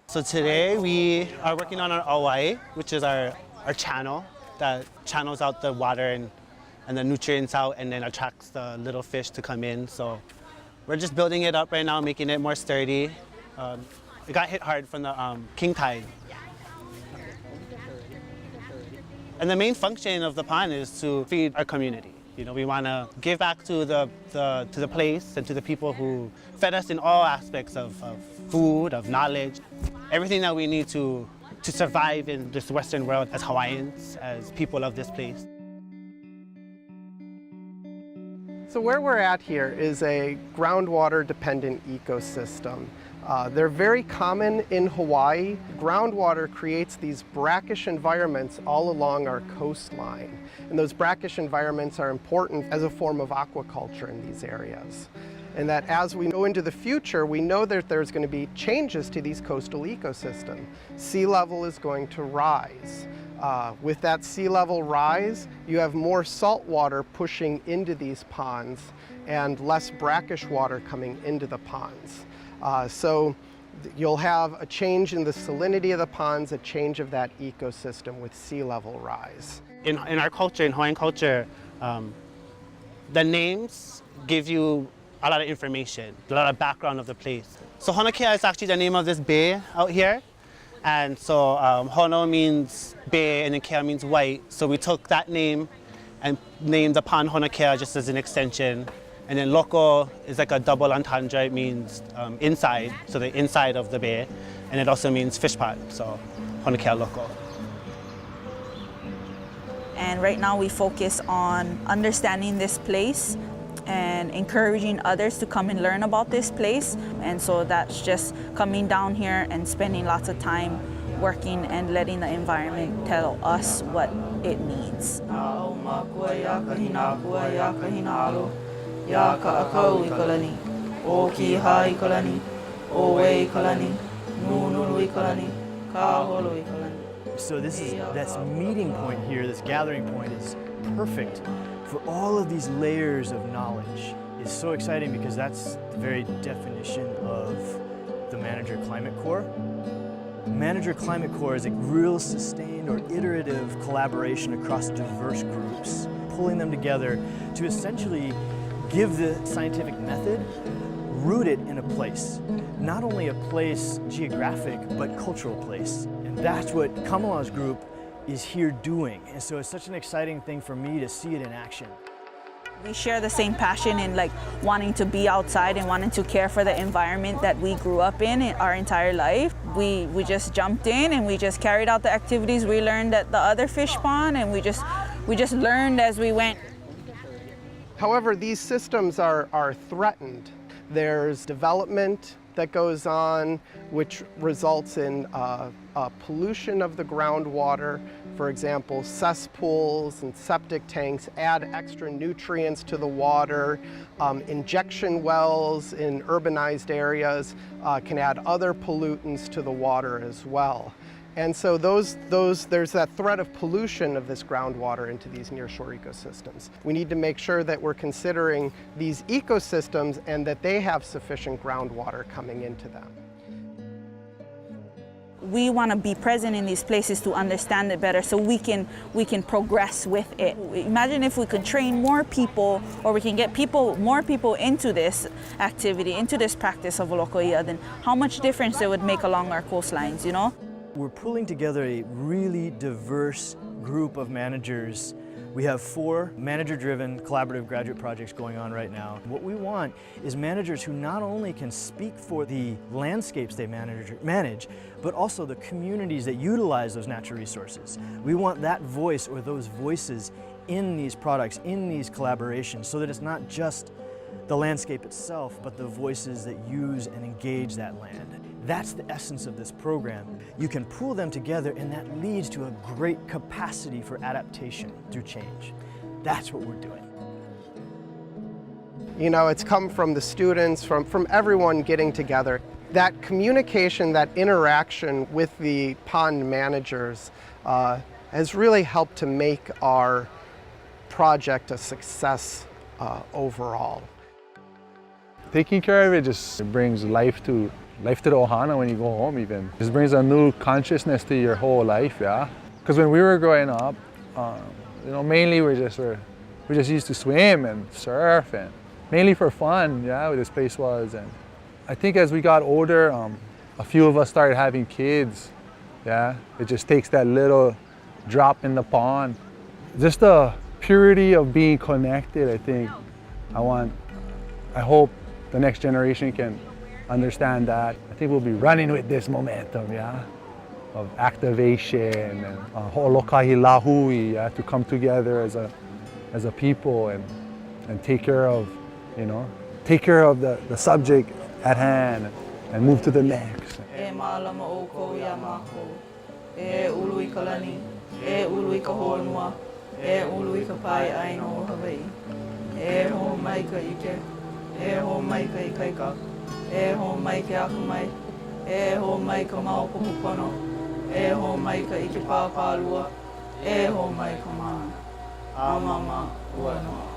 So today we are working on our Hawai, which is our channel that channels out the water and the nutrients out and then attracts the little fish to come in. So we're just building it up right now, making it more sturdy. It got hit hard from the king tide. And the main function of the pond is to feed our community. You know, we want to give back to the place and to the people who fed us in all aspects of food, of knowledge, everything that we need to survive in this Western world as Hawaiians, as people of this place. So where we're at here is a groundwater-dependent ecosystem. They're very common in Hawaii. Groundwater creates these brackish environments all along our coastline. And those brackish environments are important as a form of aquaculture in these areas. And that as we go into the future, we know that there's going to be changes to these coastal ecosystems. Sea level is going to rise. With that sea level rise, you have more salt water pushing into these ponds and less brackish water coming into the ponds. So you'll have a change in the salinity of the ponds, a change of that ecosystem with sea level rise. In our culture, in Hawaiian culture, the names give you a lot of information, a lot of background of the place. So Honokea is actually the name of this bay out here. And so Hono means bay and then Kea means white. So we took that name and named the pond Honokea just as an extension. And then Loko is like a double entendre. It means inside, so the inside of the bay. And it also means fish pond, so Honokea Loko. And right now we focus on understanding this place and encouraging others to come and learn about this place. And so that's just coming down here and spending lots of time working and letting the environment tell us what it needs. So this meeting point here, this gathering point is perfect for all of these layers of knowledge. It's so exciting because that's the very definition of the Manager Climate Core. Manager Climate Core is a real sustained or iterative collaboration across diverse groups, pulling them together to essentially give the scientific method rooted in a place. Not only a place geographic, but cultural place. And that's what Kamala's group is here doing. And so it's such an exciting thing for me to see it in action. We share the same passion in like wanting to be outside and wanting to care for the environment that we grew up in our entire life. We just jumped in and we just carried out the activities we learned at the other fish pond, and we just learned as we went. However, these systems are threatened. There's development that goes on, which results in pollution of the groundwater. For example, cesspools and septic tanks add extra nutrients to the water. Injection wells in urbanized areas can add other pollutants to the water as well. And so there's that threat of pollution of this groundwater into these nearshore ecosystems. We need to make sure that we're considering these ecosystems and that they have sufficient groundwater coming into them. We want to be present in these places to understand it better so we can progress with it. Imagine if we could train more people, or we can get more people into this activity, into this practice of Loko I'a, then how much difference it would make along our coastlines, you know? We're pulling together a really diverse group of managers. We have 4 manager-driven collaborative graduate projects going on right now. What we want is managers who not only can speak for the landscapes they manage, but also the communities that utilize those natural resources. We want that voice or those voices in these products, in these collaborations, so that it's not just the landscape itself, but the voices that use and engage that land. That's the essence of this program. You can pool them together, and that leads to a great capacity for adaptation through change. That's what we're doing. You know, it's come from the students, from everyone getting together. That communication, that interaction with the pond managers has really helped to make our project a success overall. Taking care of it just brings life to the ohana when you go home even. It just brings a new consciousness to your whole life, yeah? Because when we were growing up, you know, mainly we just used to swim and surf and mainly for fun, yeah, where this place was. And I think as we got older, a few of us started having kids, yeah? It just takes that little drop in the pond. Just the purity of being connected, I think. I hope the next generation can understand that. I think we'll be running with this momentum, yeah? Of activation and ho'olokahi lahui, yeah? To come together as a people and take care of, you know, take care of the subject at hand and move to the next. E mālama o kou ia mākou, e ulu I ka lani, e ulu I ka honua, e ulu I ka pai aino o Hawaii. E ho mai ka ike, e ho mai ka ikaika, e ho mai ke akamai, e ho mai ka maopopo pono, e ho mai ka ike pāpālua, e ho mai ka mana. Amama ua noa.